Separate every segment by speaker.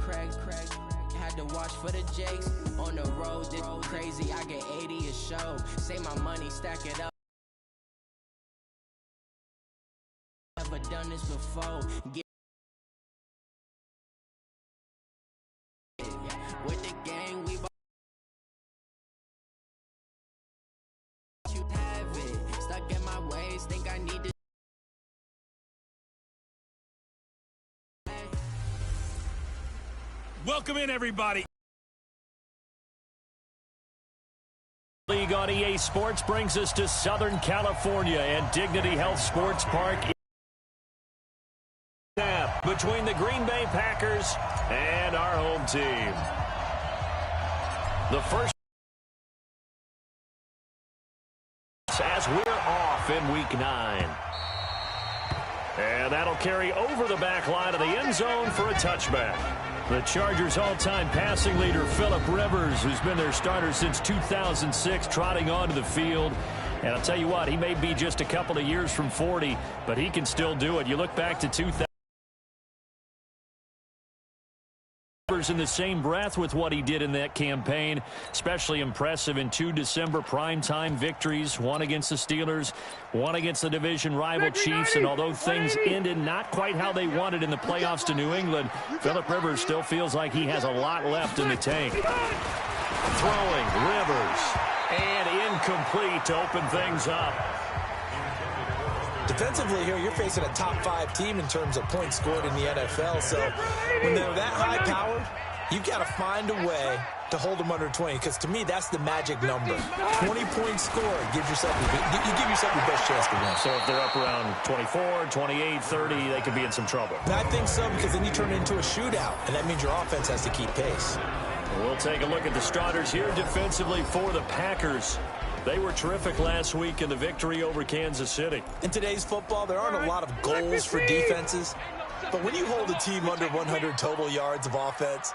Speaker 1: Craig. Had to watch for the Jakes. On the road, this crazy. I get 80 a show. Save my money, stack it up. Never done this before. With the gang, we you have it. Stuck in my ways, think I need to.
Speaker 2: Welcome in, everybody. League on EA Sports brings us to Southern California and Dignity Health Sports Park. Between the Green Bay Packers and our home team. The first as we're off in Week 9. And that'll carry over the back line of the end zone for a touchback. The Chargers' all-time passing leader, Phillip Rivers, who's been their starter since 2006, trotting onto the field. And I'll tell you what, he may be just a couple of years from 40, but he can still do it. You look back to 2000. In the same breath with what he did in that campaign, especially impressive in 2 December primetime victories, one against the Steelers, one against the division rival Chiefs, and although things ended not quite how they wanted in the playoffs to New England, Phillip Rivers still feels like he has a lot left in the tank. Throwing, Rivers, and incomplete to open things up.
Speaker 3: Defensively here, you're facing a top-5 team in terms of points scored in the NFL. So when they're that high-powered, you've got to find a way to hold them under 20. Because to me, that's the magic number. 20 points scored gives yourself you give yourself your best chance to win.
Speaker 2: So if they're up around 24, 28, 30, they could be in some trouble.
Speaker 3: And I think so, because then you turn it into a shootout, and that means your offense has to keep pace.
Speaker 2: We'll take a look at the starters here defensively for the Packers. They were terrific last week in the victory over Kansas City.
Speaker 3: In today's football, there aren't a lot of goals for defenses. But when you hold a team under 100 total yards of offense,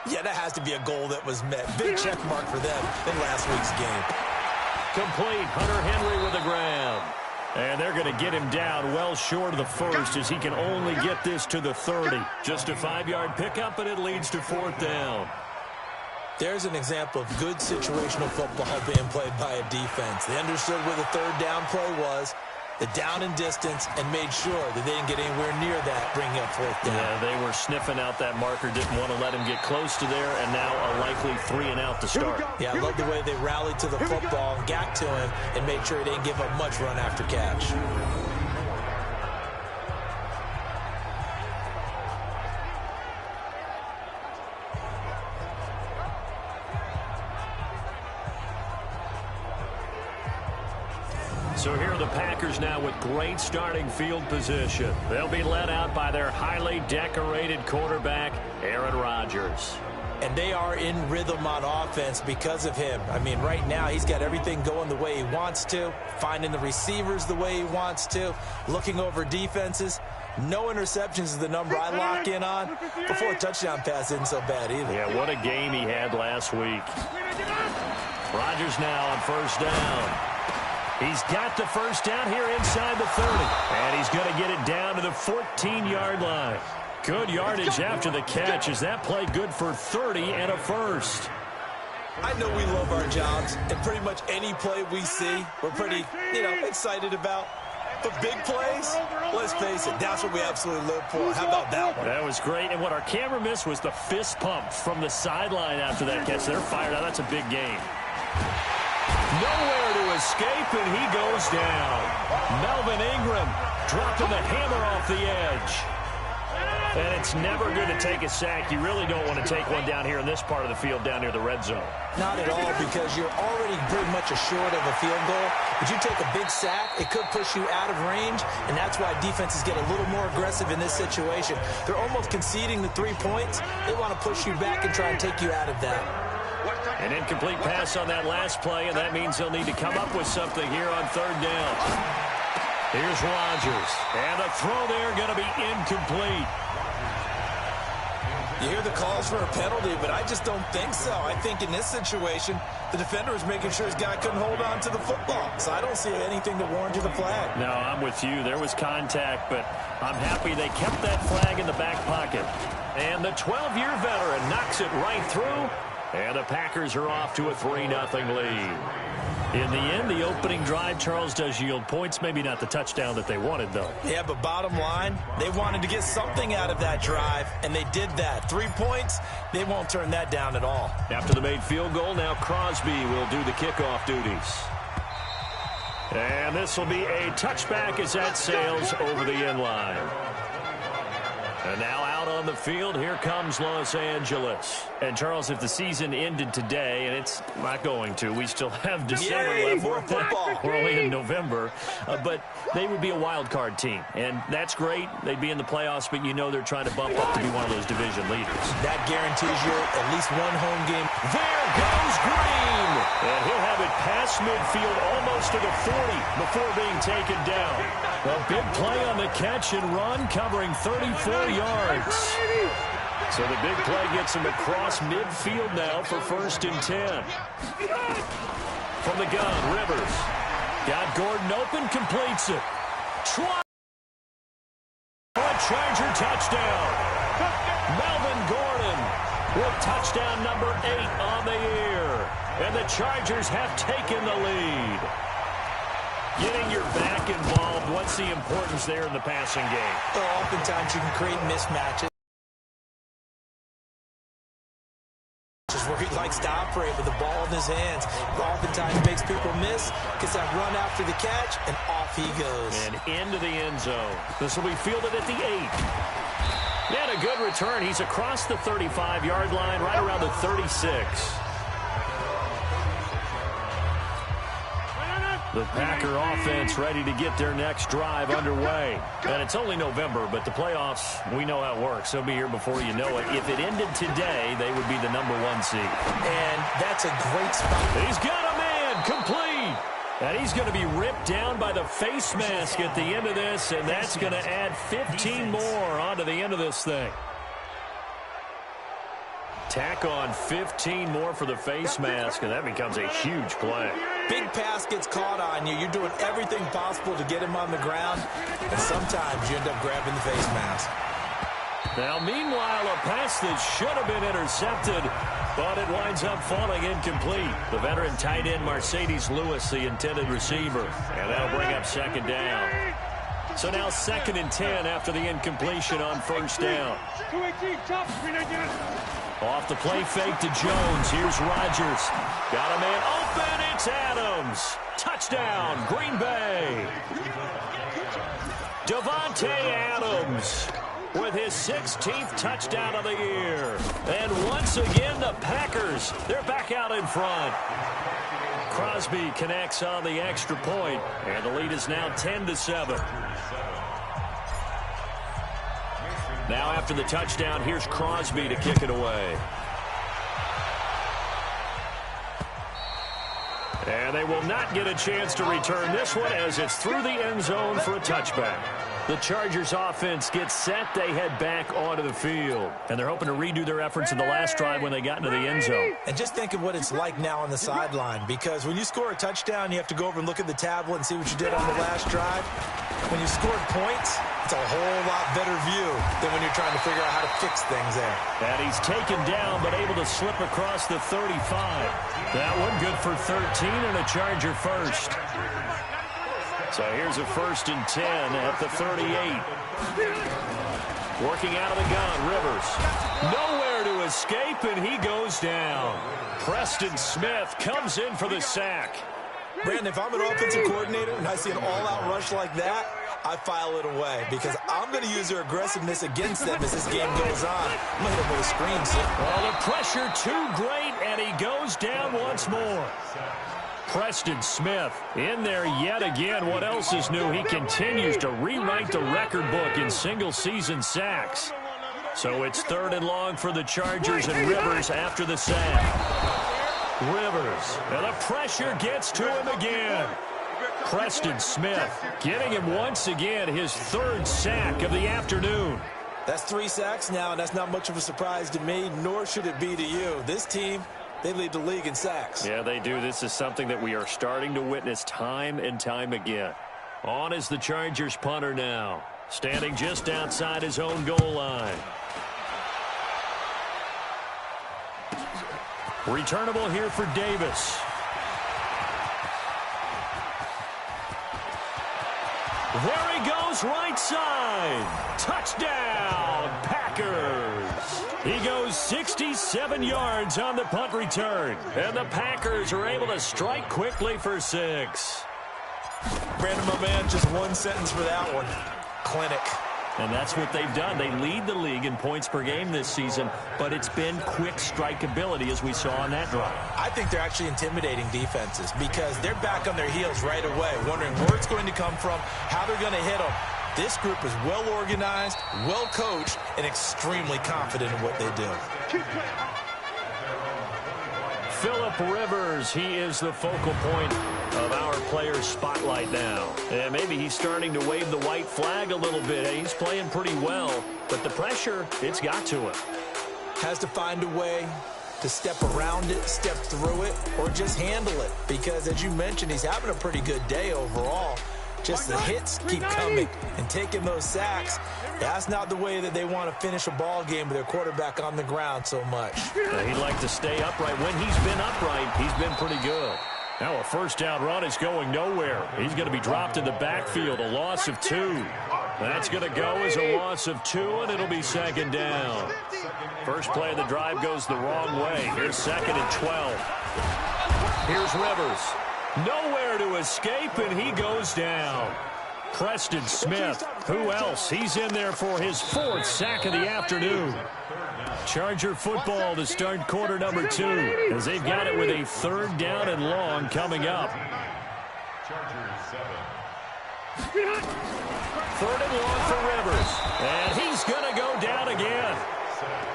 Speaker 3: yeah, that has to be a goal that was met. Big check mark for them in last week's game.
Speaker 2: Complete. Hunter Henry with the ground. And they're going to get him down well short of the first as he can only get this to the 30. Just a 5-yard pickup, and it leads to 4th down.
Speaker 3: There's an example of good situational football being played by a defense. They understood where the 3rd down play was, the down and distance, and made sure that they didn't get anywhere near that, bringing up 4th down.
Speaker 2: Yeah, they were sniffing out that marker, didn't want to let him get close to there, and now a likely 3 and out to start.
Speaker 3: Yeah, I love the way they rallied to the football and got to him and made sure he didn't give up much run after catch.
Speaker 2: So here are the Packers now with great starting field position. They'll be led out by their highly decorated quarterback, Aaron Rodgers.
Speaker 3: And they are in rhythm on offense because of him. I mean, right now he's got everything going the way he wants to, finding the receivers the way he wants to, looking over defenses. No interceptions is the number I lock in on. Before a touchdown pass isn't so bad either.
Speaker 2: Yeah, what a game he had last week. Rodgers now on 1st down. He's got the 1st down here inside the 30. And he's going to get it down to the 14-yard line. Good yardage after the catch. Is that play good for 30 and a first?
Speaker 3: I know we love our jobs, and pretty much any play we see, we're pretty, excited about. But big plays, let's face it, that's what we absolutely live for. How about that one?
Speaker 2: That was great. And what our camera missed was the fist pump from the sideline after that catch. They're fired out. That's a big game. Nowhere to escape, and he goes down. Melvin Ingram dropping the hammer off the edge. And it's never good to take a sack. You really don't want to take one down here in this part of the field, down near the red zone.
Speaker 3: Not at all, because you're already pretty much assured of a field goal. But you take a big sack, it could push you out of range, and that's why defenses get a little more aggressive in this situation. They're almost conceding the 3 points. They want to push you back and try and take you out of that.
Speaker 2: An incomplete pass on that last play, and that means they'll need to come up with something here on 3rd down. Here's Rodgers, and the throw there going to be incomplete.
Speaker 3: You hear the calls for a penalty, but I just don't think so. I think in this situation, the defender was making sure his guy couldn't hold on to the football. So I don't see anything to warrant the flag.
Speaker 2: No, I'm with you. There was contact, but I'm happy they kept that flag in the back pocket. And the 12-year veteran knocks it right through. And the Packers are off to a 3-0 lead. In the end, the opening drive, Charles, does yield points. Maybe not the touchdown that they wanted, though.
Speaker 3: Yeah, but bottom line, they wanted to get something out of that drive, and they did that. 3 points, they won't turn that down at all.
Speaker 2: After the made field goal, now Crosby will do the kickoff duties. And this will be a touchback as that sails over the end line. And now out on the field, here comes Los Angeles. And, Charles, if the season ended today, and it's not going to, we still have December left.
Speaker 3: More football.
Speaker 2: We're only in November. But they would be a wild card team. And that's great. They'd be in the playoffs, but you know they're trying to bump up to be one of those division leaders.
Speaker 3: That guarantees you at least one home game.
Speaker 2: There goes Green. And he'll have it past midfield almost to the 40 before being taken down. A big play on the catch and run, covering 34 yards. So the big play gets him across midfield now for 1st and 10. From the gun, Rivers. Got Gordon open, completes it. Charger touchdown. Melvin Gordon with touchdown number 8 on the year. And the Chargers have taken the lead. Getting your back involved, what's the importance there in the passing game?
Speaker 3: Well, oftentimes you can create mismatches. Where he likes to operate with the ball in his hands. Oftentimes makes people miss, gets that run after the catch, and off he goes.
Speaker 2: And into the end zone. This will be fielded at the 8. And a good return. He's across the 35-yard line, right around the 36. The Packer offense ready to get their next drive underway. And it's only November, but the playoffs, we know how it works. They'll be here before you know it. If it ended today, they would be the number 1 seed.
Speaker 3: And that's a great spot.
Speaker 2: He's got a man complete. And he's going to be ripped down by the face mask at the end of this, and that's going to add 15 more onto the end of this thing. Tack on 15 more for the face mask, and that becomes a huge play.
Speaker 3: Big pass gets caught on you. You're doing everything possible to get him on the ground, and sometimes you end up grabbing the face mask.
Speaker 2: Now, meanwhile, a pass that should have been intercepted, but it winds up falling incomplete. The veteran tight end Mercedes Lewis, the intended receiver, and that'll bring up 2nd down. So now 2nd and 10 after the incompletion on 1st down. Off the play fake to Jones. Here's Rodgers. Got a man open. It's Adams. Touchdown, Green Bay. Davante Adams with his 16th touchdown of the year. And once again, the Packers, they're back out in front. Crosby connects on the extra point, and the lead is now 10-7. Now after the touchdown, here's Crosby to kick it away. And they will not get a chance to return this one as it's through the end zone for a touchback. The Chargers offense gets set. They head back onto the field. And they're hoping to redo their efforts in the last drive when they got into the end zone.
Speaker 3: And just think of what it's like now on the sideline, because when you score a touchdown, you have to go over and look at the tablet and see what you did on the last drive. When you scored points, it's a whole lot better view than when you're trying to figure out how to fix things there.
Speaker 2: And he's taken down, but able to slip across the 35. That one good for 13 and a Charger first. So here's a 1st and 10 at the 38. Working out of the gun, Rivers. Nowhere to escape, and he goes down. Preston Smith comes in for the sack.
Speaker 3: Brandon, if I'm an offensive coordinator and I see an all-out rush like that, I file it away because I'm going to use their aggressiveness against them as this game goes on. I'm going to hit him with a screen.
Speaker 2: Well, the pressure too great, and he goes down once more. Preston Smith in there yet again. What else is new? He continues to rewrite the record book in single-season sacks. So it's 3rd and long for the Chargers, and Rivers after the sack. Rivers, and the pressure gets to him again. Preston Smith getting him once again his 3rd sack of the afternoon.
Speaker 3: That's 3 sacks now, and that's not much of a surprise to me, nor should it be to you. This team, they lead the league in sacks.
Speaker 2: Yeah, they do. This is something that we are starting to witness time and time again. On is the Chargers punter now, standing just outside his own goal line. Returnable here for Davis. There he goes, right side. Touchdown, Packers. He goes 67 yards on the punt return. And the Packers are able to strike quickly for 6.
Speaker 3: Brandon, my man, just one sentence for that one. Clinic.
Speaker 2: And that's what they've done. They lead the league in points per game this season, but it's been quick strikeability as we saw on that drive.
Speaker 3: I think they're actually intimidating defenses because they're back on their heels right away, wondering where it's going to come from, how they're going to hit them. This group is well organized, well coached, and extremely confident in what they do.
Speaker 2: Phillip Rivers, he is the focal point of our players' spotlight now. And maybe he's starting to wave the white flag a little bit. He's playing pretty well, but the pressure, it's got to him.
Speaker 3: Has to find a way to step around it, step through it, or just handle it. Because, as you mentioned, he's having a pretty good day overall. Just the hits keep coming and taking those sacks. That's not the way that they want to finish a ball game with their quarterback on the ground so much.
Speaker 2: He'd like to stay upright. When he's been upright, he's been pretty good. Now a first down run is going nowhere. He's going to be dropped in the backfield, a loss of 2. That's going to go as a loss of 2, and it'll be second down. First play of the drive goes the wrong way. Here's 2nd and 12. Here's Rivers. Nowhere to escape, and he goes down. Preston Smith, who else? He's in there for his 4th sack of the afternoon. Charger football to start quarter number 2, as they've got it with a 3rd down and long coming up. 3rd and long for Rivers, and he's going to go down again.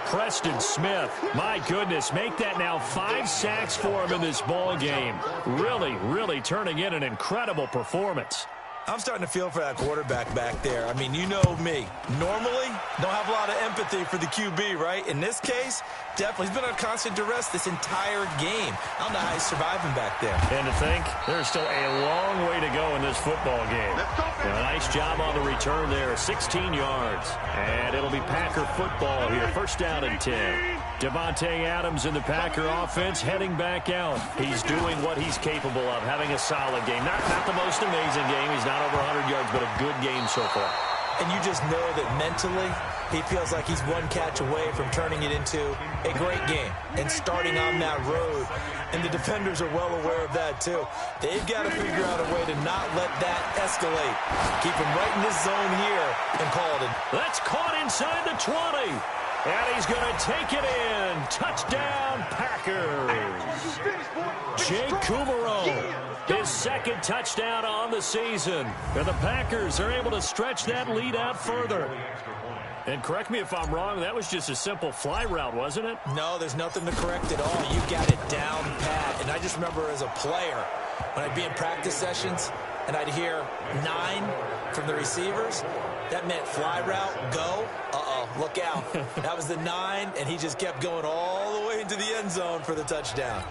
Speaker 2: Preston Smith, my goodness, make that now 5 sacks for him in this ball game. Really turning in an incredible performance.
Speaker 3: I'm starting to feel for that quarterback back there. I mean, you know me. Normally, don't have a lot of empathy for the QB, right? In this case, definitely. He's been on constant duress this entire game. I don't know how he's surviving back there.
Speaker 2: And to think, there's still a long way to go in this football game. A nice job on the return there, 16 yards. And it'll be Packer football here, 1st down and 10. Devontae Adams in the Packer offense heading back out. He's doing what he's capable of, having a solid game. Not the most amazing game. He's not over 100 yards, but a good game so far.
Speaker 3: And you just know that mentally, he feels like he's one catch away from turning it into a great game and starting on that road. And the defenders are well aware of that, too. They've got to figure out a way to not let that escalate. Keep him right in this zone here and call it.
Speaker 2: That's caught inside the 20. And he's going to take it in. Touchdown, Packers. Jake Kumaro, his 2nd touchdown on the season. And the Packers are able to stretch that lead out further. And correct me if I'm wrong, that was just a simple fly route, wasn't it?
Speaker 3: No, there's nothing to correct at all. You got it down pat. And I just remember as a player, when I'd be in practice sessions and I'd hear 9 from the receivers, that meant fly route, go. Uh-oh, look out. That was the 9, and he just kept going all the way into the end zone for the touchdown.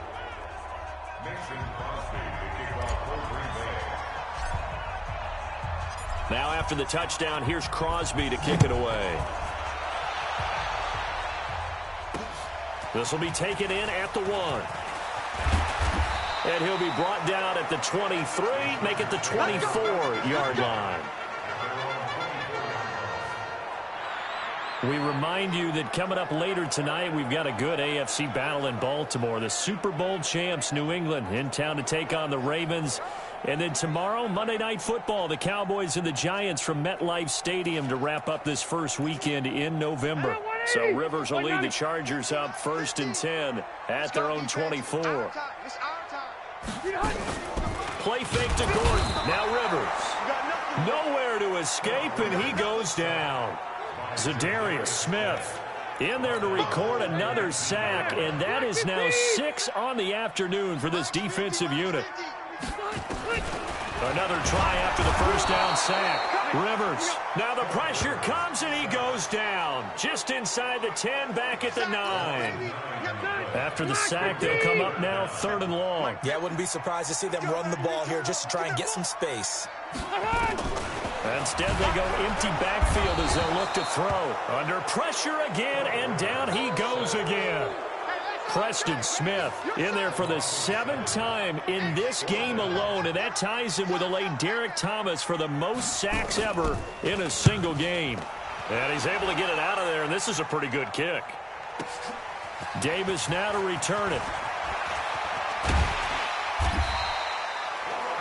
Speaker 2: Now after the touchdown, here's Crosby to kick it away. This will be taken in at the 1. And he'll be brought down at the 23, make it the 24-yard line. We remind you that coming up later tonight, we've got a good AFC battle in Baltimore. The Super Bowl champs, New England, in town to take on the Ravens. And then tomorrow, Monday Night Football, the Cowboys and the Giants from MetLife Stadium to wrap up this first weekend in November. So Rivers will lead the Chargers up 1st and 10 at their own 24. Play fake to Gordon. Now Rivers. Nowhere to escape, and he goes down. Zadarius Smith in there to record another sack, and that is now 6 on the afternoon for this defensive unit. Another try after the first down sack. Rivers. Now the pressure comes, and he goes down. Just inside the 10, back at the 9. After the sack, they'll come up now 3rd and long.
Speaker 3: Yeah, I wouldn't be surprised to see them run the ball here just to try and get some space.
Speaker 2: Instead, they go empty backfield as they'll look to throw. Under pressure again, and down he goes again. Preston Smith in there for the 7th time in this game alone, and that ties him with the late Derek Thomas for the most sacks ever in a single game. And he's able to get it out of there, and this is a pretty good kick. Davis now to return it.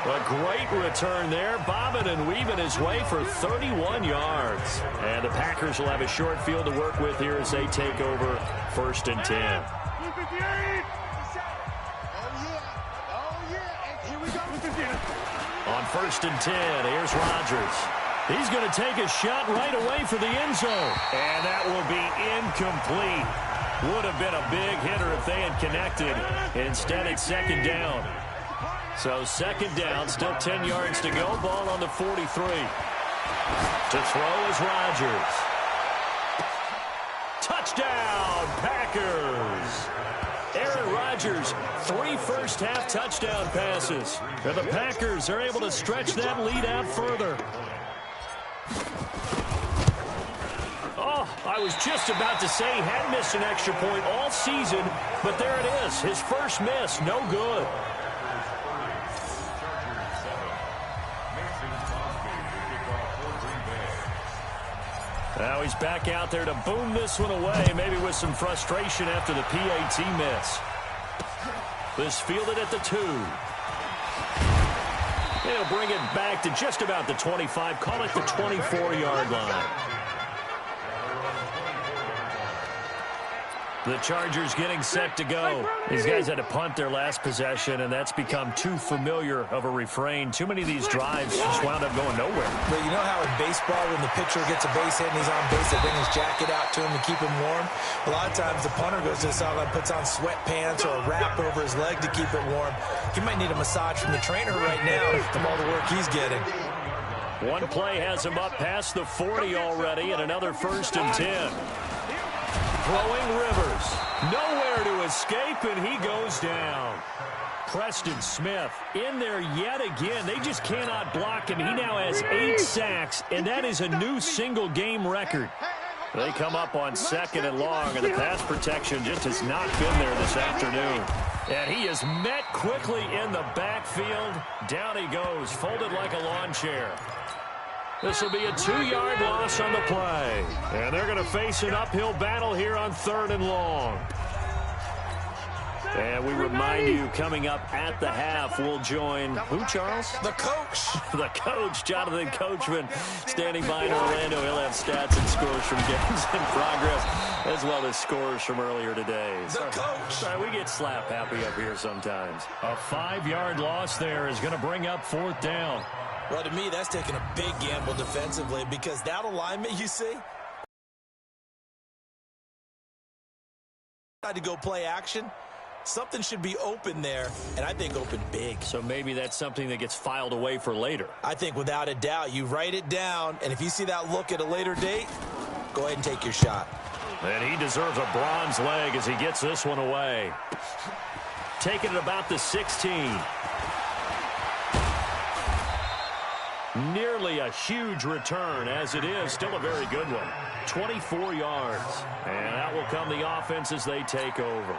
Speaker 2: A great return there, bobbing and weaving his way for 31 yards. And the Packers will have a short field to work with here as they take over 1st and 10. On 1st and 10, here's Rodgers. He's going to take a shot right away for the end zone. And that will be incomplete. Would have been a big hitter if they had connected. Instead, it's 2nd down. So 2nd down, still 10 yards to go. Ball on the 43. To throw is Rodgers. Touchdown, Packers. Aaron Rodgers, 3 first-half touchdown passes. And the Packers are able to stretch that lead out further. Oh, I was just about to say he had missed an extra point all season, but there it is. His first miss, no good. Now he's back out there to boom this one away, maybe with some frustration after the PAT miss. This fielded at the 2. He'll bring it back to just about the 25, call it the 24-yard line. The Chargers getting set to go. These guys had to punt their last possession, and that's become too familiar of a refrain. Too many of these drives just wound up going nowhere.
Speaker 3: But you know how in baseball, when the pitcher gets a base hit and he's on base, they bring his jacket out to him to keep him warm? A lot of times the punter goes to the sideline, puts on sweatpants or a wrap over his leg to keep it warm. He might need a massage from the trainer right now from all the work he's getting.
Speaker 2: One play has him up past the 40 already, and another 1st and 10. Throwing Rivers. Nowhere to escape, and he goes down. Preston Smith in there yet again. They just cannot block him. He now has 8 sacks, and that is a new single-game record. They come up on 2nd and long, and the pass protection just has not been there this afternoon. And he is met quickly in the backfield. Down he goes, folded like a lawn chair. This will be a 2-yard loss on the play. And they're going to face an uphill battle here on 3rd and long. And we remind you, coming up at the half, we'll join who, Charles?
Speaker 3: The coach.
Speaker 2: The coach, Jonathan Coachman, standing by in Orlando. He'll have stats and scores from games in progress, as well as scores from earlier today.
Speaker 3: The coach.
Speaker 2: Sorry, we get slap happy up here sometimes. A 5-yard loss there is going to bring up 4th down.
Speaker 3: Well, to me, that's taking a big gamble defensively because that alignment, you see, had to go play action. Something should be open there, and I think open big.
Speaker 2: So maybe that's something that gets filed away for later.
Speaker 3: I think without a doubt, you write it down, and if you see that look at a later date, go ahead and take your shot.
Speaker 2: And he deserves a bronze leg as he gets this one away. Taking it about the 16. Nearly a huge return, as it is. Still a very good one. 24 yards. And that will come the offense as they take over.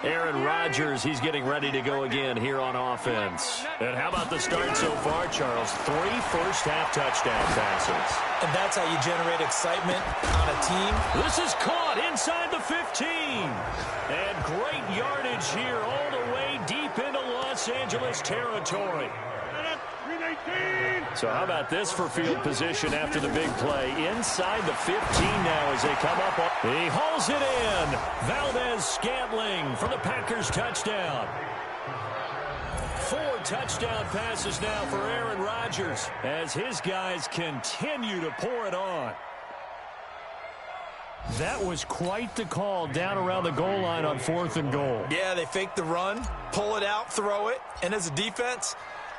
Speaker 2: Aaron Rodgers, he's getting ready to go again here on offense. And how about the start so far, Charles? 3 first-half touchdown passes.
Speaker 3: And that's how you generate excitement on a team.
Speaker 2: This is caught inside the 15. And great yardage here all the way deep into Los Angeles territory. So how about this for field position after the big play? Inside the 15 now as they come up. He hauls it in. Valdez-Scantling for the Packers touchdown. 4 touchdown passes now for Aaron Rodgers as his guys continue to pour it on. That was quite the call down around the goal line on 4th and goal.
Speaker 3: Yeah, they fake the run, pull it out, throw it, and as a defense,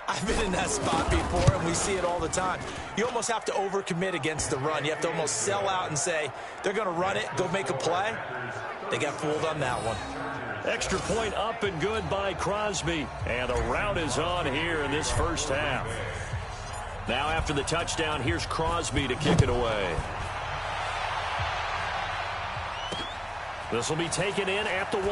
Speaker 3: I've been in that spot before, and we see it all the time. You almost have to overcommit against the run. You have to almost sell out and say, they're going to run it, go make a play. They got fooled on that one.
Speaker 2: Extra point up and good by Crosby. And the route is on here in this first half. Now after the touchdown, here's Crosby to kick it away. This will be taken in at the 1.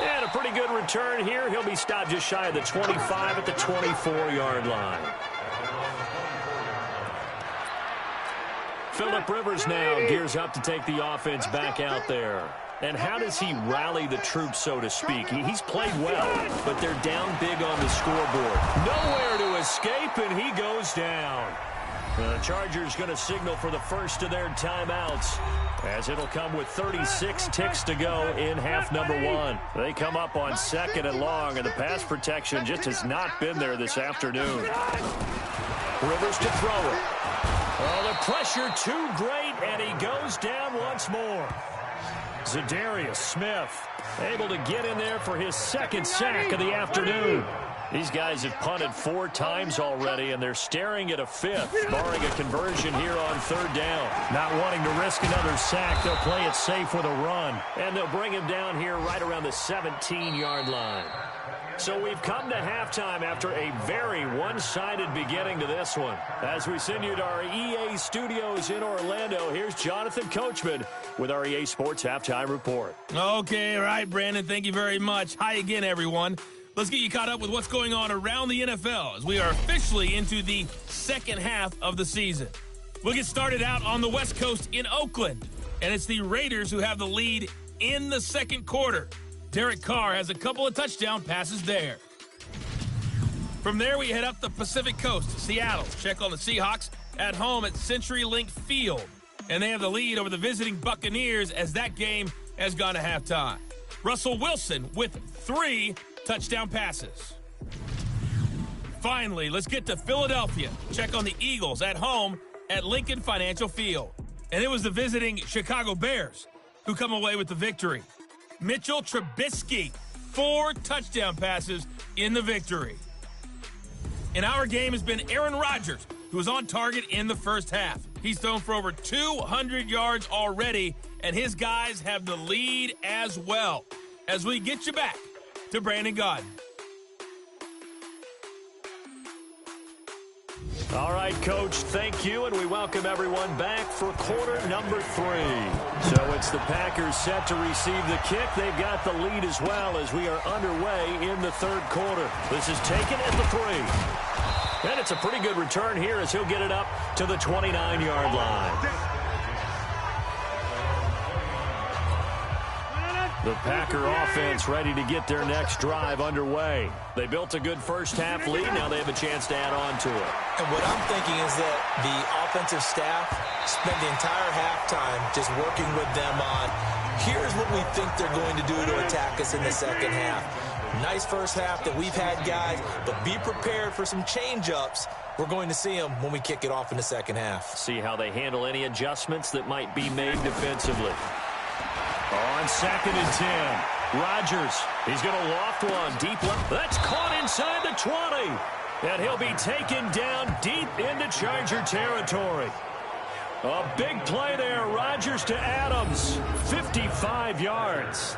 Speaker 2: And a pretty good return here. He'll be stopped just shy of the 25 at the 24-yard line. Phillip Rivers now gears up to take the offense back out there. And how does he rally the troops, so to speak? He's played well, but they're down big on the scoreboard. Nowhere to escape, and he goes down. The Chargers going to signal for the first of their timeouts, as it'll come with 36 ticks to go in half number 1. They come up on 2nd and long, and the pass protection just has not been there this afternoon. Rivers to throw it. Oh, the pressure too great, and he goes down once more. Zadarius Smith able to get in there for his 2nd sack of the afternoon. These guys have punted 4 times already, and they're staring at a 5th, barring a conversion here on 3rd down. Not wanting to risk another sack, they'll play it safe with a run, and they'll bring him down here right around the 17-yard line. So we've come to halftime after a very one-sided beginning to this one. As we send you to our EA studios in Orlando, here's Jonathan Coachman with our EA Sports Halftime Report.
Speaker 4: Okay, all right, Brandon, thank you very much. Hi again, everyone. Let's get you caught up with what's going on around the NFL as we are officially into the second half of the season. We'll get started out on the West Coast in Oakland, and it's the Raiders who have the lead in the second quarter. Derek Carr has a couple of touchdown passes there. From there, we head up the Pacific Coast to Seattle. Check on the Seahawks at home at CenturyLink Field. And they have the lead over the visiting Buccaneers as that game has gone to halftime. Russell Wilson with 3 touchdown passes. Finally, let's get to Philadelphia. Check on the Eagles at home at Lincoln Financial Field. And it was the visiting Chicago Bears who come away with the victory. Mitchell Trubisky, 4 touchdown passes in the victory. In our game has been Aaron Rodgers, who was on target in the first half. He's thrown for over 200 yards already, and his guys have the lead as well. As we get you back to Brandon Gaudin.
Speaker 2: All right, Coach, thank you, and we welcome everyone back for quarter number 3. So it's the Packers set to receive the kick. They've got the lead as well as we are underway in the third quarter. This is taken at the 3. And it's a pretty good return here as he'll get it up to the 29-yard line. The Packer offense ready to get their next drive underway. They built a good first half lead. Now they have a chance to add on to it.
Speaker 3: And what I'm thinking is that the offensive staff spent the entire halftime just working with them on, here's what we think they're going to do to attack us in the second half. Nice first half that we've had, guys, but be prepared for some change-ups. We're going to see them when we kick it off in the second half.
Speaker 2: See how they handle any adjustments that might be made defensively. On 2nd and 10, Rodgers, he's going to loft one deep left. That's caught inside the 20. And he'll be taken down deep into Charger territory. A big play there, Rodgers to Adams, 55 yards.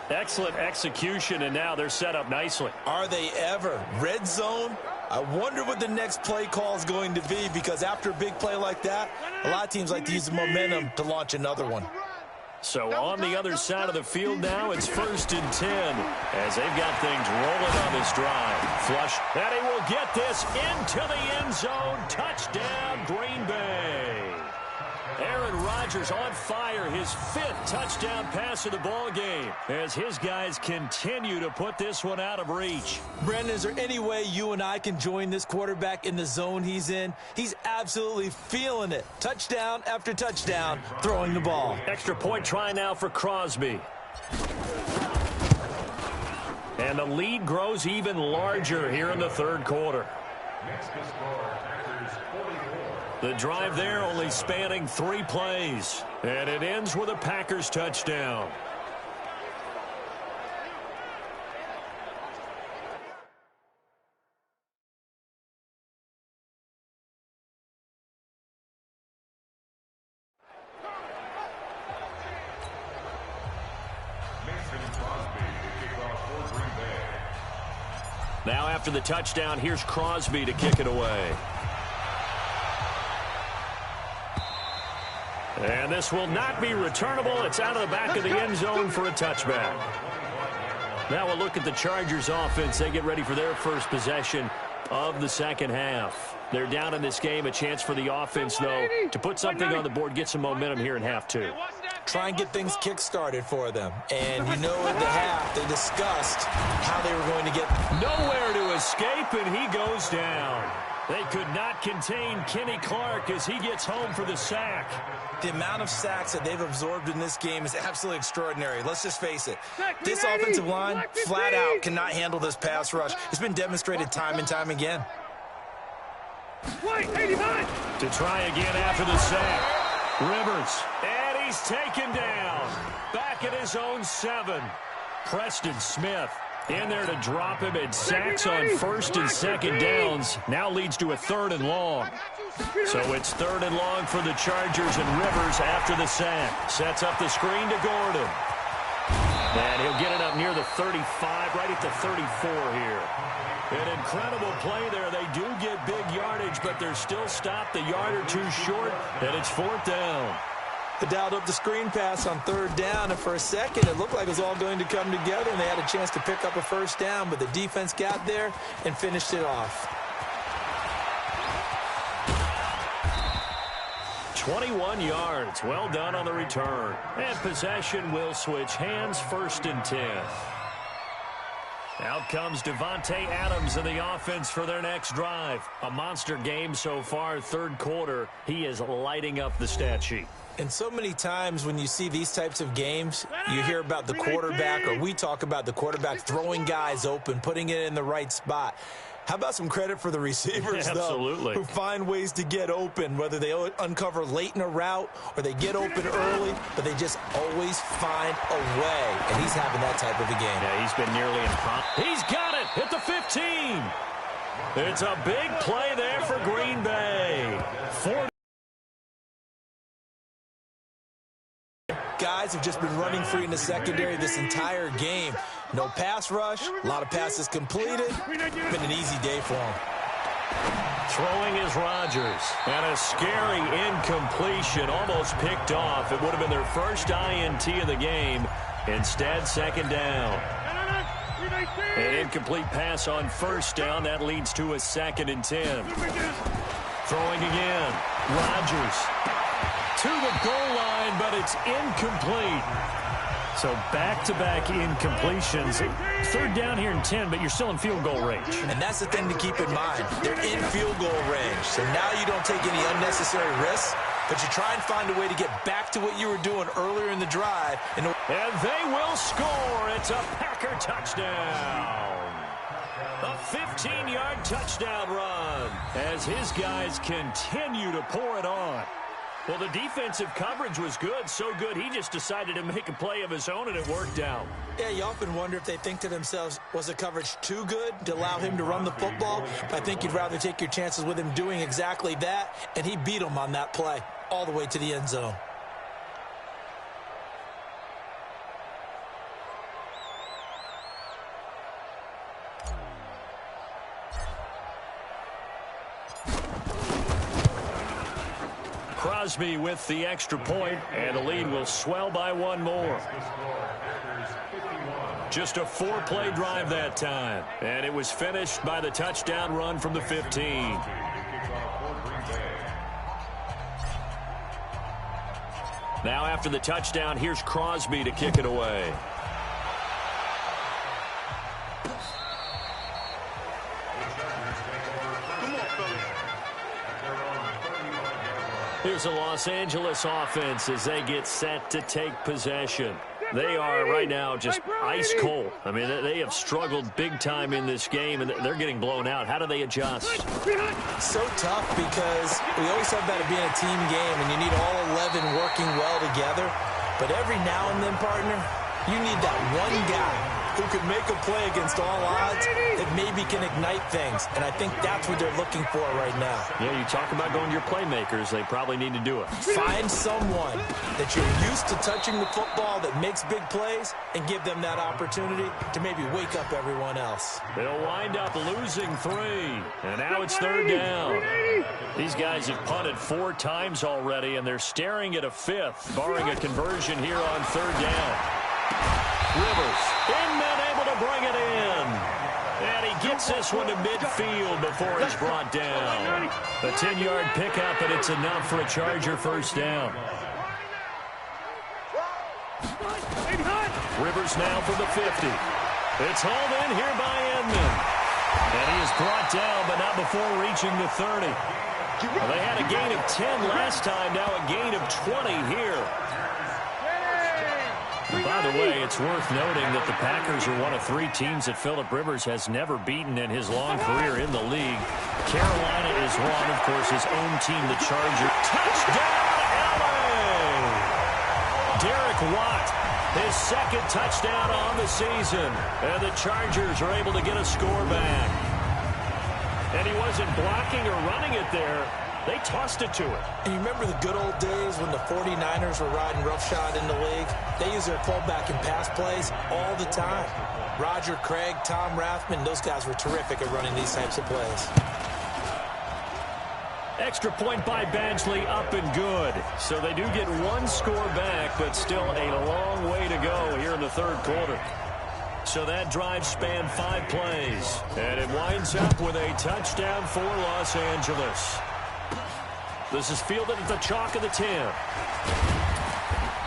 Speaker 2: Excellent execution, and now they're set up nicely.
Speaker 3: Are they ever? Red zone? I wonder what the next play call is going to be, because after a big play like that, a lot of teams like to use the momentum to launch another one.
Speaker 2: So on the other side of the field now, it's 1st and 10 as they've got things rolling on this drive. Flush, and he will get this into the end zone. Touchdown, Green Bay. Aaron Rodgers on fire, his 5th touchdown pass of the ball game as his guys continue to put this one out of reach.
Speaker 3: Brandon, is there any way you and I can join this quarterback in the zone he's in? He's absolutely feeling it. Touchdown after touchdown, throwing the ball.
Speaker 2: Extra point try now for Crosby. And the lead grows even larger here in the third quarter. The drive there only spanning 3 plays. And it ends with a Packers touchdown. Now after the touchdown, here's Crosby to kick it away. And this will not be returnable. It's out of the back of the end zone for a touchback. Now we'll look at the Chargers offense. They get ready for their first possession of the second half. They're down in this game. A chance for the offense, though, to put something on the board, get some momentum here in half two.
Speaker 3: Try and get things kick-started for them. And you know at the half, they discussed how they were going to get
Speaker 2: nowhere to escape, and he goes down. They could not contain Kenny Clark as he gets home for the sack.
Speaker 3: The amount of sacks that they've absorbed in this game is absolutely extraordinary. Let's just face it. This offensive line, flat out, cannot handle this pass rush. It's been demonstrated time and time again.
Speaker 2: To try again after the sack. Rivers. And he's taken down. Back at his own 7. Preston Smith in there to drop him, and sacks on first and second downs. Now leads to a 3rd and long. So it's 3rd and long for the Chargers, and Rivers after the sack. Sets up the screen to Gordon. And he'll get it up near the 35, right at the 34 here. An incredible play there. They do get big yardage, but they're still stopped a yard or two short, and it's 4th down.
Speaker 3: They dialed up the screen pass on 3rd down, and for a second it looked like it was all going to come together, and they had a chance to pick up a 1st down, but the defense got there and finished it off.
Speaker 2: 21 yards. Well done on the return. And possession will switch hands, 1st and 10. Out comes Devontae Adams in the offense for their next drive. A monster game so far, 3rd quarter. He is lighting up the stat sheet.
Speaker 3: And so many times when you see these types of games, you hear about the quarterback, or we talk about the quarterback throwing guys open, putting it in the right spot. How about some credit for the receivers,
Speaker 2: Absolutely.
Speaker 3: though, who find ways to get open, whether they uncover late in a route or they get open early, but they just always find a way. And he's having that type of a game.
Speaker 2: Yeah, he's been nearly impossible. He's got it at the 15. It's a big play there for Green Bay. 4
Speaker 3: guys have just been running free in the secondary this entire game. No pass rush, a lot of passes completed. Been an easy day for them.
Speaker 2: Throwing is Rodgers. And a scary incompletion, almost picked off. It would have been their first INT of the game. Instead, 2nd down. An incomplete pass on 1st down. That leads to a 2nd and 10. Throwing again. Rodgers to the goal line, but it's incomplete. So back-to-back incompletions. 3rd down here and 10, but you're still in field goal range.
Speaker 3: And that's the thing to keep in mind. They're in field goal range. So now you don't take any unnecessary risks, but you try and find a way to get back to what you were doing earlier in the drive. And
Speaker 2: they will score. It's a Packer touchdown. A 15-yard touchdown run as his guys continue to pour it on. Well, the defensive coverage was good, so good he just decided to make a play of his own, and it worked out.
Speaker 3: Yeah, you often wonder if they think to themselves, was the coverage too good to allow him to run the football? I think you'd rather take your chances with him doing exactly that, and he beat him on that play all the way to the end zone.
Speaker 2: Crosby with the extra point, and the lead will swell by 1 more. Just a 4-play drive that time, and it was finished by the touchdown run from the 15. Now after the touchdown, here's Crosby to kick it away. Here's the Los Angeles offense as they get set to take possession. They are right now just ice cold. I mean, they have struggled big time in this game, and they're getting blown out. How do they adjust?
Speaker 3: So tough because we always talk about it being a team game, and you need all 11 working well together. But every now and then, partner, you need that one guy who who can make a play against all odds that maybe can ignite things. And I think that's what they're looking for right now.
Speaker 2: Yeah, you talk about going to your playmakers. They probably need to do it.
Speaker 3: Find someone that you're used to touching the football that makes big plays and give them that opportunity to maybe wake up everyone else.
Speaker 2: They'll wind up losing 3. And now it's 3rd down. These guys have punted 4 times already, and they're staring at a 5th, barring a conversion here on 3rd down. Rivers, in-man able to bring it in. And he gets this one to midfield before he's brought down. A 10-yard pickup, and it's enough for a Charger first down. Rivers now from the 50. It's hauled in here by Edmond. And he is brought down, but not before reaching the 30. Well, they had a gain of 10 last time, now a gain of 20 here. And by the way, it's worth noting that the Packers are one of 3 teams that Phillip Rivers has never beaten in his long career in the league. Carolina is one, of course, his own team, the Chargers. Touchdown, LA! Derek Watt, his 2nd touchdown on the season. And the Chargers are able to get a score back. And he wasn't blocking or running it there. They tossed it to him.
Speaker 3: And you remember the good old days when the 49ers were riding roughshod in the league? They used their pullback and pass plays all the time. Roger Craig, Tom Rathman, those guys were terrific at running these types of plays.
Speaker 2: Extra point by Badgley, up and good. So they do get 1 score back, but still a long way to go here in the 3rd quarter. So that drive spanned 5 plays. And it winds up with a touchdown for Los Angeles. This is fielded at the chalk of the 10.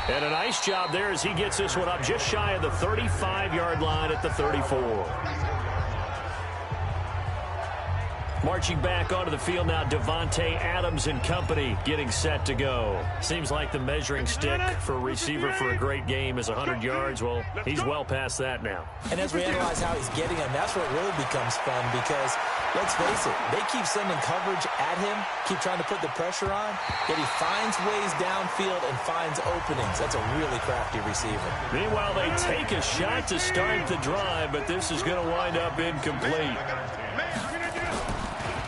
Speaker 2: And a nice job there as he gets this one up just shy of the 35-yard line at the 34. Marching back onto the field now, Devontae Adams and company getting set to go. Seems like the measuring stick for a receiver for a great game is 100 yards. Well, he's well past that now.
Speaker 3: And as we analyze how he's getting them, that's where it really becomes fun because, let's face it, they keep sending coverage at him, keep trying to put the pressure on, yet he finds ways downfield and finds openings. That's a really crafty receiver.
Speaker 2: Meanwhile, they take a shot to start the drive, but this is going to wind up incomplete.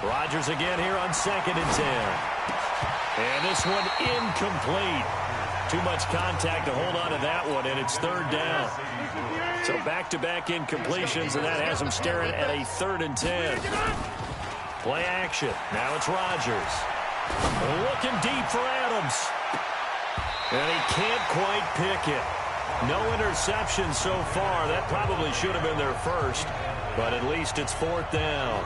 Speaker 2: Rodgers again here on 2nd and 10. And this one incomplete. Too much contact to hold on to that one, and it's 3rd down. So back-to-back incompletions, and that has him staring at a 3rd and 10. Play action. Now it's Rodgers. Looking deep for Adams. And he can't quite pick it. No interception so far. That probably should have been their first, but at least it's 4th down.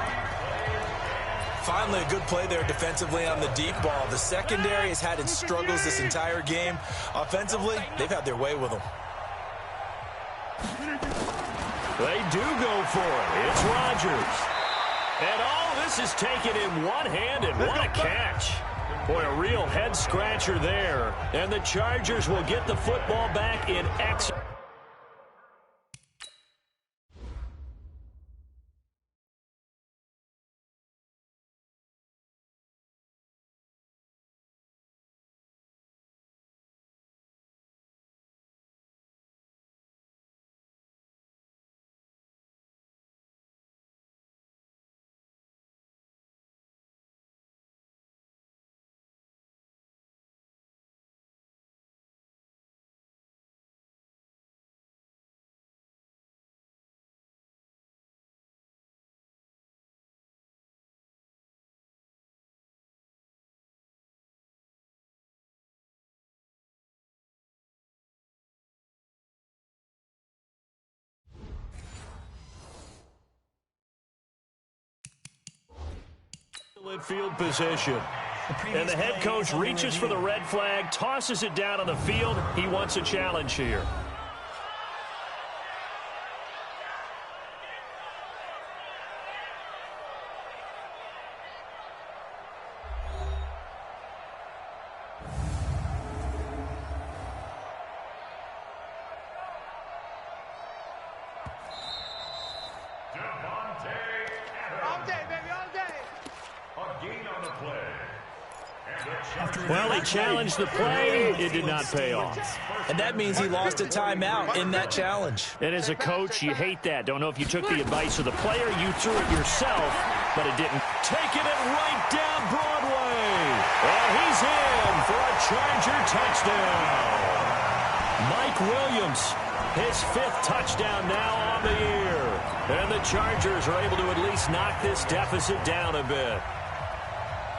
Speaker 3: Finally, a good play there defensively on the deep ball. The secondary has had its struggles this entire game. Offensively, they've had their way with them.
Speaker 2: They do go for it. It's Rodgers. And all this is taken in one-handed. What a catch. Boy, a real head-scratcher there. And the Chargers will get the football back in excellent. Field position. And the head coach reaches for the red flag, tosses it down on the field. He wants a challenge here. Well, he challenged the play. It did not pay off.
Speaker 3: And that means he lost a timeout in that challenge.
Speaker 2: And as a coach, you hate that. Don't know if you took the advice of the player. You threw it yourself, but it didn't. Taking it right down Broadway. And he's in for a Charger touchdown. Mike Williams, his 5th touchdown now on the year. And the Chargers are able to at least knock this deficit down a bit.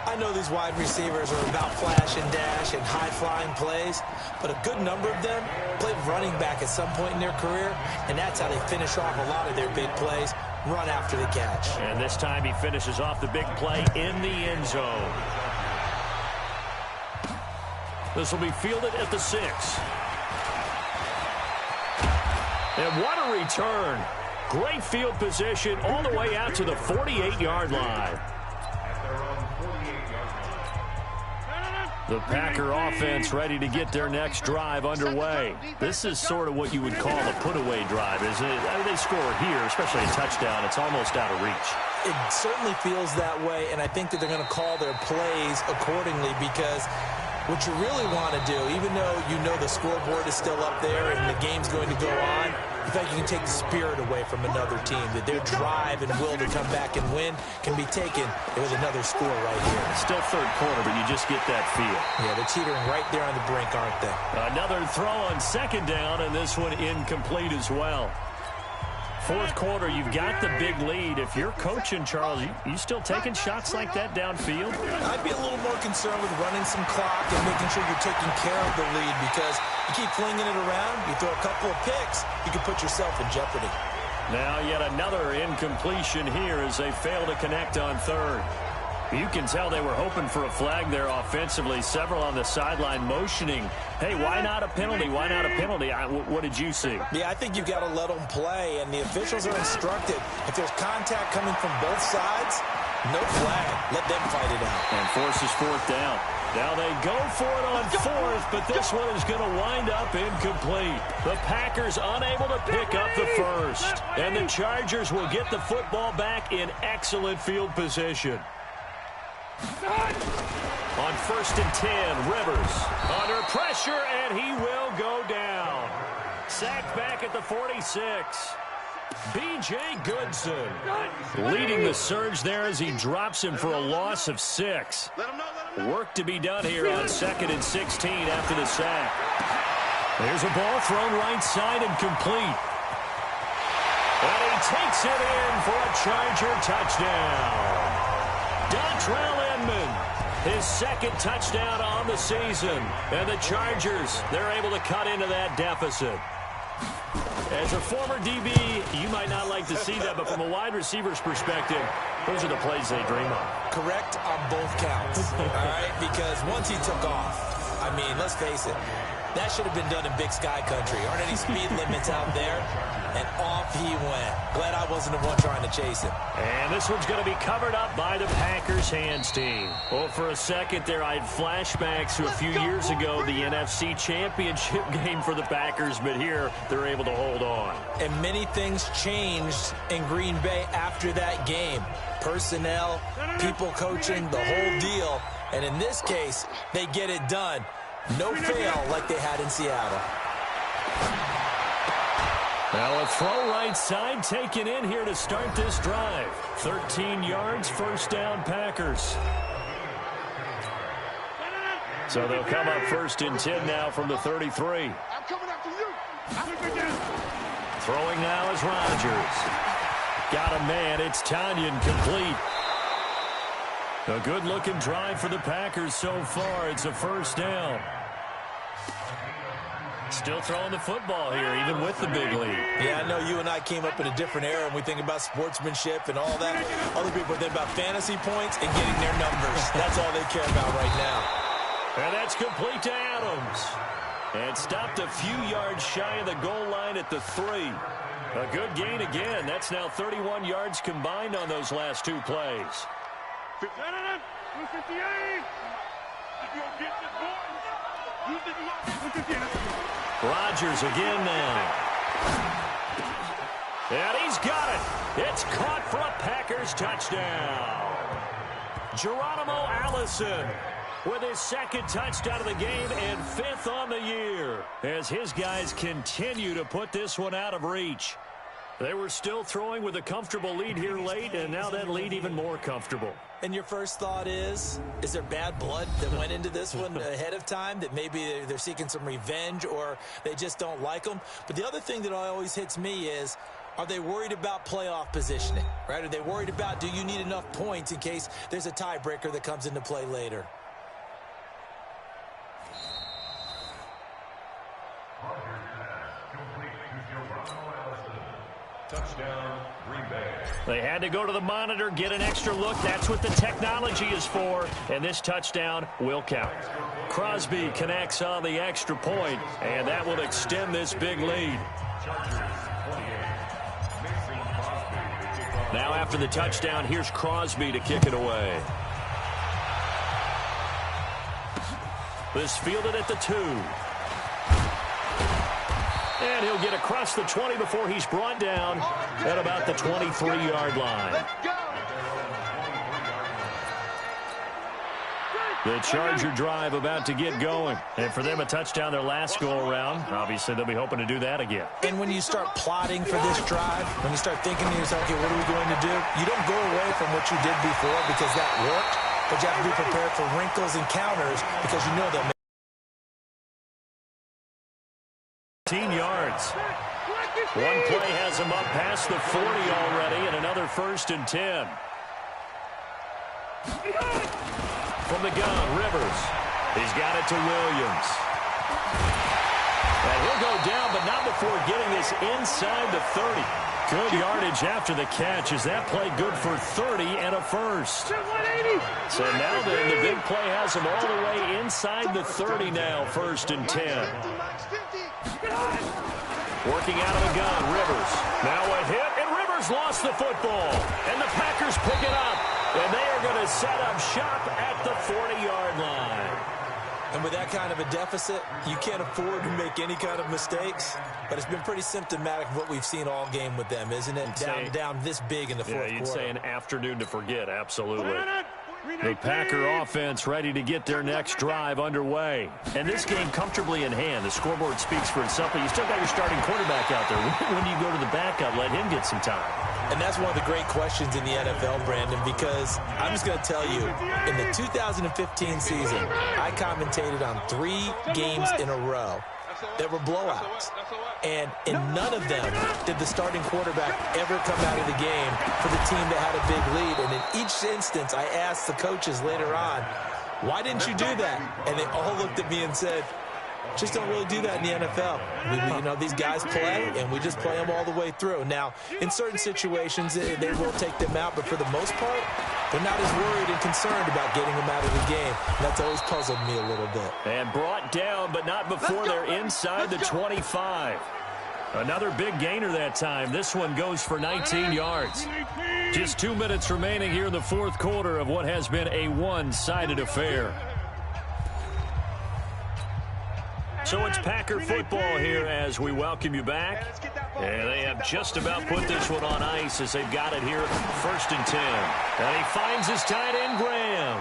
Speaker 3: I know these wide receivers are about flash and dash and high-flying plays, but a good number of them played running back at some point in their career, and that's how they finish off a lot of their big plays, run after the catch.
Speaker 2: And this time he finishes off the big play in the end zone. This will be fielded at the 6. And what a return. Great field position all the way out to the 48-yard line. The Packer offense ready to get their next drive underway. This is sort of what you would call a put-away drive, isn't it? I mean, they score here, especially a touchdown. It's almost out of reach.
Speaker 3: It certainly feels that way, and I think that they're going to call their plays accordingly because what you really want to do, even though you know the scoreboard is still up there and the game's going to go on, in fact, you can take the spirit away from another team, that their drive and will to come back and win can be taken with another score right here.
Speaker 2: Still 3rd quarter, but you just get that feel.
Speaker 3: Yeah, they're teetering right there on the brink, aren't they?
Speaker 2: Another throw on 2nd down, and this one incomplete as well. 4th quarter, you've got the big lead. If you're coaching, Charles, you still taking shots like that downfield?
Speaker 3: I'd be a little more concerned with running some clock and making sure you're taking care of the lead because you keep flinging it around, you throw a couple of picks, you can put yourself in jeopardy.
Speaker 2: Now yet another incompletion here as they fail to connect on 3rd. You can tell they were hoping for a flag there offensively. Several on the sideline motioning, hey, why not a penalty? Why not a penalty? What did you see?
Speaker 3: Yeah, I think you've got to let them play, and the officials are instructed. If there's contact coming from both sides, no flag. Let them fight it out.
Speaker 2: And forces 4th down. Now they go for it on 4th, but this one is going to wind up incomplete. The Packers unable to pick up the 1st. And the Chargers will get the football back in excellent field position. On 1st and 10, Rivers under pressure, and he will go down. Sacked back at the 46. B.J. Goodson leading the surge there as he drops him for a loss of 6. Work to be done here on 2nd and 16 after the sack. There's a ball thrown right side and complete. And he takes it in for a Charger touchdown. Dontrell Inman, his 2nd touchdown on the season. And the Chargers, they're able to cut into that deficit. As a former DB, you might not like to see that, but from a wide receiver's perspective, those are the plays they dream of.
Speaker 3: Correct on both counts, all right? Because once he took off, I mean, let's face it, that should have been done in Big Sky Country. Aren't any speed limits out there? And off he went. Glad I wasn't the one trying to chase him.
Speaker 2: And this one's going to be covered up by the Packers hands team. Well, for a second there, I had flashbacks to a few years ago, the NFC Championship game for the Packers, but here they're able to hold on.
Speaker 3: And many things changed in Green Bay after that game. Personnel, people coaching, the whole deal. And in this case, they get it done. No fail like they had in Seattle.
Speaker 2: Now a throw right side taken in here to start this drive. 13 yards, 1st down Packers. So they'll come up 1st and 10 now from the 33.
Speaker 5: I'm coming after you.
Speaker 2: Throwing now is Rodgers. Got a man, it's Tanyan complete. A good-looking drive for the Packers so far. It's a 1st down. Still throwing the football here, even with the big lead.
Speaker 3: Yeah, I know you and I came up in a different era, and we think about sportsmanship and all that. Other people think about fantasy points and getting their numbers. That's all they care about right now.
Speaker 2: And that's complete to Adams. And stopped a few yards shy of the goal line at the 3. A good gain again. That's now 31 yards combined on those last 2 plays. Rodgers again now. And he's got it. It's caught for a Packers touchdown. Geronimo Allison with his second touchdown of the game and 5th on the year, as his guys continue to put this one out of reach. They were still throwing with a comfortable lead here late, and now that lead even more comfortable.
Speaker 3: And your first thought is there bad blood that went into this one ahead of time, that maybe they're seeking some revenge or they just don't like them? But the other thing that always hits me is, are they worried about playoff positioning, right? Are they worried about, do you need enough points in case there's a tiebreaker that comes into play later?
Speaker 5: Touchdown, Green Bay.
Speaker 2: They had to go to the monitor, get an extra look. That's what the technology is for, and this touchdown will count. Crosby connects on the extra point, and that will extend this big lead. Now after the touchdown, here's Crosby to kick it away. This fielded at the 2. And he'll get across the 20 before he's brought down at about the 23-yard line. The Charger drive about to get going. And for them, a touchdown their last go-around. Obviously, they'll be hoping to do that again.
Speaker 3: And when you start plotting for this drive, when you start thinking to yourself, okay, what are we going to do? You don't go away from what you did before because that worked, but you have to be prepared for wrinkles and counters because you know they'll make
Speaker 2: 15 yards. One play has him up past the 40 already, and another 1st and 10. From the gun, Rivers. He's got it to Williams. And he'll go down, but not before getting this inside the 30. Good yardage after the catch. Is that play good for 30 and a 1st? So now then, the big play has him all the way inside the 30 now, 1st and 10. Working out of the gun, Rivers. Now a hit, and Rivers lost the football. And the Packers pick it up. And they are going to set up shop at the 40-yard line.
Speaker 3: And with that kind of a deficit, you can't afford to make any kind of mistakes. But it's been pretty symptomatic of what we've seen all game with them, isn't it? Down this big in the fourth quarter.
Speaker 2: Yeah, you'd say an afternoon to forget, absolutely. The Packer offense ready to get their next drive underway. And this game comfortably in hand. The scoreboard speaks for itself, but you still got your starting quarterback out there. When do you go to the backup, let him get some time?
Speaker 3: And that's one of the great questions in the NFL, Brandon, because I'm just going to tell you, in the 2015 season, I commentated on 3 games in a row that were blowouts. And in none of them did the starting quarterback ever come out of the game for the team that had a big lead. And in each instance, I asked the coaches later on, why didn't you do that? And they all looked at me and said, just don't really do that in the NFL. You know, these guys play, and we just play them all the way through. Now, in certain situations, they will take them out, but for the most part, they're not as worried and concerned about getting them out of the game. And that's always puzzled me a little bit.
Speaker 2: And brought down, but not before they're inside the 25. Another big gainer that time. This one goes for 19 yards. Just 2 minutes remaining here in the fourth quarter of what has been a one-sided affair. So it's Packer football here as we welcome you back. And they have just about put this one on ice as they've got it here, 1st and 10. And he finds his tight end, Graham.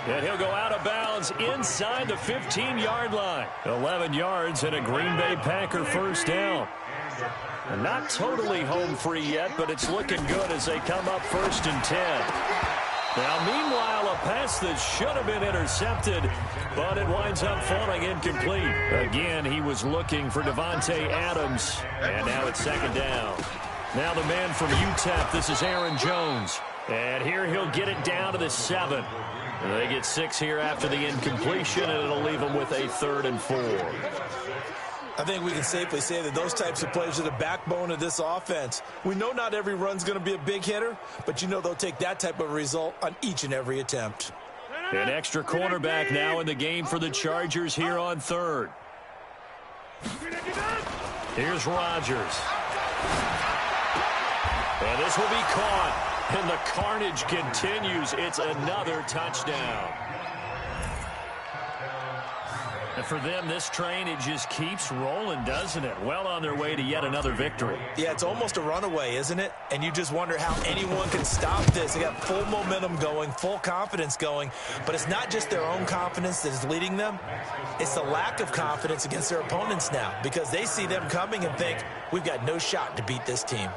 Speaker 2: And he'll go out of bounds inside the 15-yard line. 11 yards and a Green Bay Packer first down. And not totally home free yet, but it's looking good as they come up 1st and 10. Now, meanwhile, a pass that should have been intercepted, but it winds up falling incomplete. Again, he was looking for Devontae Adams, and now it's 2nd down. Now the man from UTEP, this is Aaron Jones. And here he'll get it down to the 7. And they get 6 here after the incompletion, and it'll leave them with a 3rd and 4.
Speaker 3: I think we can safely say that those types of plays are the backbone of this offense. We know not every run's going to be a big hitter, but you know they'll take that type of result on each and every attempt.
Speaker 2: An extra cornerback now in the game for the Chargers here on 3rd. Here's Rodgers. And this will be caught. And the carnage continues. It's another touchdown. And for them, this train, it just keeps rolling, doesn't it? Well on their way to yet another victory.
Speaker 3: Yeah, it's almost a runaway, isn't it? And you just wonder how anyone can stop this. They got full momentum going, full confidence going. But it's not just their own confidence that is leading them. It's the lack of confidence against their opponents now, because they see them coming and think, we've got no shot to beat this team.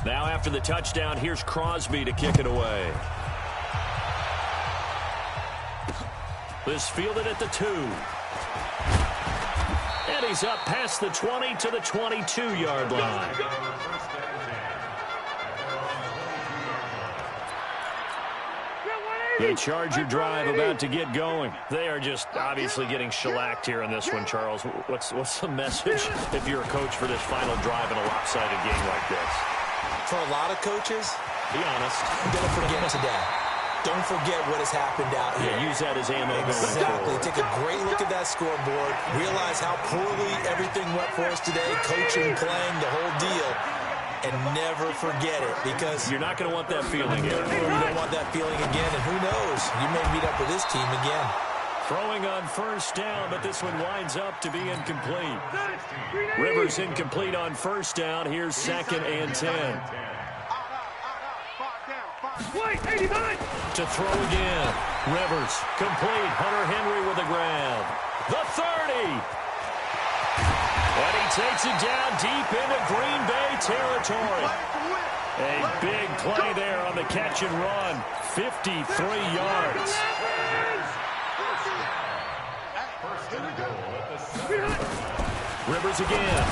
Speaker 2: Now after the touchdown, here's Crosby to kick it away. This fielded at the 2. And he's up past the 20 to the 22-yard line. The Charger drive about to get going. They are just obviously getting shellacked here in this one, Charles. What's the message if you're a coach for this final drive in a lopsided game like this?
Speaker 3: For a lot of coaches,
Speaker 2: be honest,
Speaker 3: I'm going to forget today. Don't forget what has happened out here.
Speaker 2: Yeah, use that as ammo.
Speaker 3: Exactly. Take a great look at that scoreboard. Realize how poorly everything went for us today, coaching, playing, the whole deal. And never forget it, because
Speaker 2: you're not going to want that feeling again.
Speaker 3: You don't want that feeling again, and who knows? You may meet up with this team again.
Speaker 2: Throwing on first down, but this one winds up to be incomplete. Rivers incomplete on first down. Here's 2nd and 10. To throw again. Rivers complete. Hunter Henry with a grab. The 30. And he takes it down deep into Green Bay territory. A big play there on the catch and run. 53 yards. Rivers again.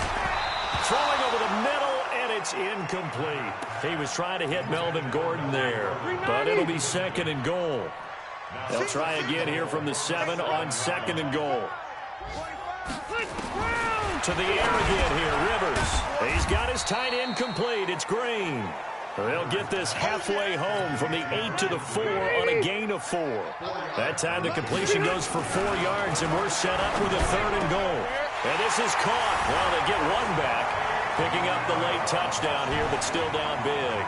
Speaker 2: Throwing over the middle, and it's incomplete. He was trying to hit Melvin Gordon there, but it'll be 2nd and goal. They'll try again here from the 7 on 2nd and goal. To the air again here, Rivers. He's got his tight end complete. It's Green. They'll get this halfway home from the 8 to the 4 on a gain of 4. That time the completion goes for 4 yards, and we're set up with a 3rd and goal. And this is caught. Well, they get one back, picking up the late touchdown here, but still down big.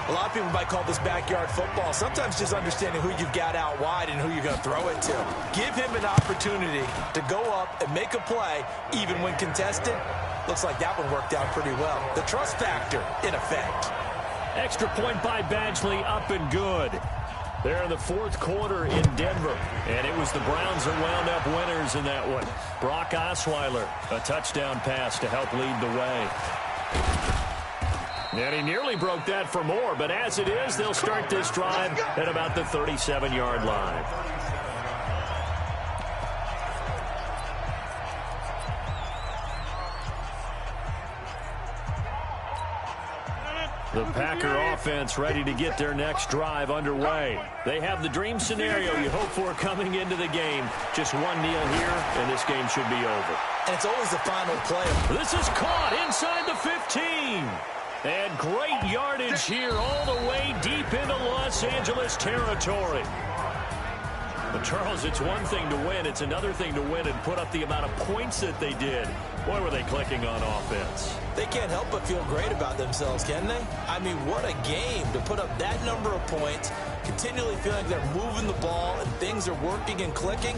Speaker 3: A lot of people might call this backyard football. Sometimes just understanding who you've got out wide and who you're going to throw it to. Give him an opportunity to go up and make a play, even when contested. Looks like that one worked out pretty well. The trust factor, in effect.
Speaker 2: Extra point by Badgley, up and good. They're in the 4th quarter in Denver. And it was the Browns that wound up winners in that one. Brock Osweiler, a touchdown pass to help lead the way. And he nearly broke that for more, but as it is, they'll start this drive at about the 37-yard line. The Packer offense ready to get their next drive underway. They have the dream scenario you hope for coming into the game. Just one kneel here, and this game should be over.
Speaker 3: And it's always the final play.
Speaker 2: This is caught inside the 15. And great yardage here all the way deep into Los Angeles territory. But Charles, it's one thing to win. It's another thing to win and put up the amount of points that they did. Boy, were they clicking on offense.
Speaker 3: They can't help but feel great about themselves, can they? I mean, what a game to put up that number of points, continually feeling like they're moving the ball and things are working and clicking.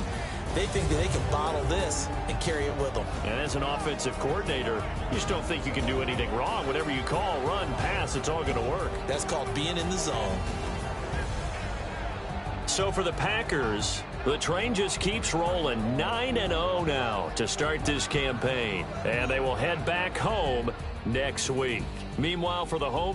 Speaker 3: They think that they can bottle this and carry it with them.
Speaker 2: And as an offensive coordinator, you just don't think you can do anything wrong. Whatever you call, run, pass, it's all going to work.
Speaker 3: That's called being in the zone.
Speaker 2: So for the Packers, the train just keeps rolling. 9-0 now to start this campaign. And they will head back home next week. Meanwhile, for the home